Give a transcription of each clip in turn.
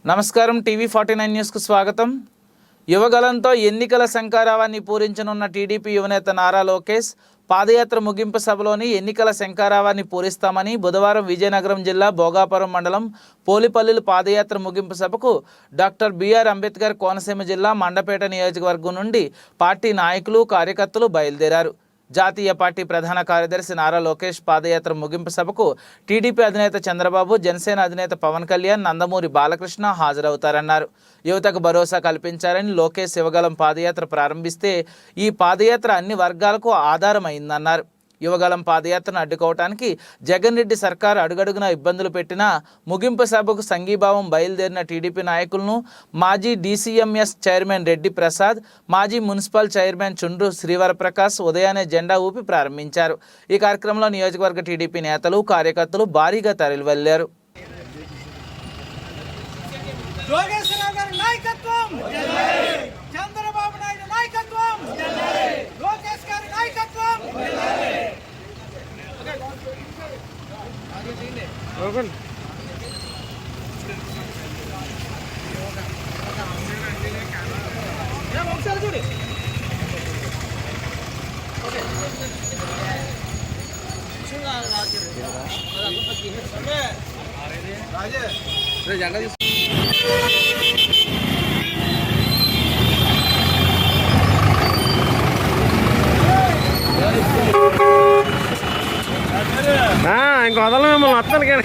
నమస్కారం టీవీ 49 న్యూస్కు స్వాగతం. యువగలంతో ఎన్నికల శంఖారావాన్ని పూరించనున్న టీడీపీ యువనేత నారా లోకేష్ పాదయాత్ర ముగింపు సభలోని ఎన్నికల శంఖారావాన్ని పూరిస్తామని బుధవారం విజయనగరం జిల్లా భోగాపురం మండలం పోలిపల్లిలు పాదయాత్ర ముగింపు సభకు డాక్టర్ బిఆర్ అంబేద్కర్ కోనసీమ జిల్లా మండపేట నియోజకవర్గం నుండి పార్టీ నాయకులు కార్యకర్తలు బయలుదేరారు. జాతీయ పార్టీ ప్రధాన కార్యదర్శి నారా లోకేష్ పాదయాత్ర ముగింపు సభకు టీడీపీ అధినేత చంద్రబాబు, జనసేన అధినేత పవన్ కళ్యాణ్, నందమూరి బాలకృష్ణ హాజరవుతారన్నారు. యువతకు భరోసా కల్పించారని లోకేష్ యువగలం పాదయాత్ర ప్రారంభిస్తే ఈ పాదయాత్ర అన్ని వర్గాలకు ఆధారమైందన్నారు. యువగలం పాదయాత్రను అడ్డుకోవటానికి జగన్ రెడ్డి సర్కారు అడుగడుగునా ఇబ్బందులు పెట్టినా ముగింపు సభకు సంఘీభావం బయలుదేరిన టీడీపీ నాయకులను మాజీ డీసీఎంఎస్ చైర్మన్ రెడ్డి ప్రసాద్, మాజీ మున్సిపల్ చైర్మన్ చుండ్రు శ్రీవరప్రకాష్ ఉదయాన్నే జెండా ఊపి ప్రారంభించారు. ఈ కార్యక్రమంలో నియోజకవర్గ టీడీపీ నేతలు, కార్యకర్తలు భారీగా తరలివెళ్లారు. ఇంకో వదలం మిమ్మల్ని వస్తాను కానీ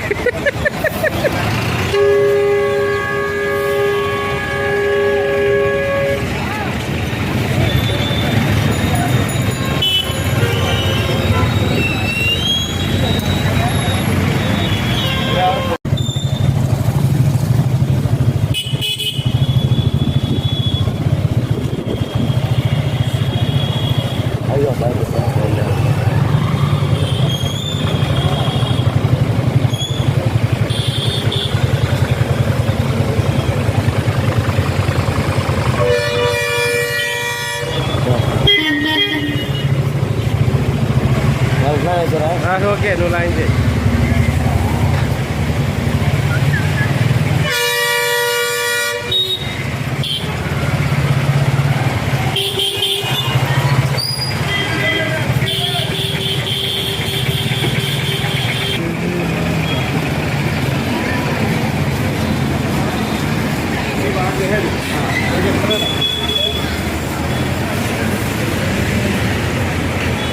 ఓకే నువ్వు లాంచ్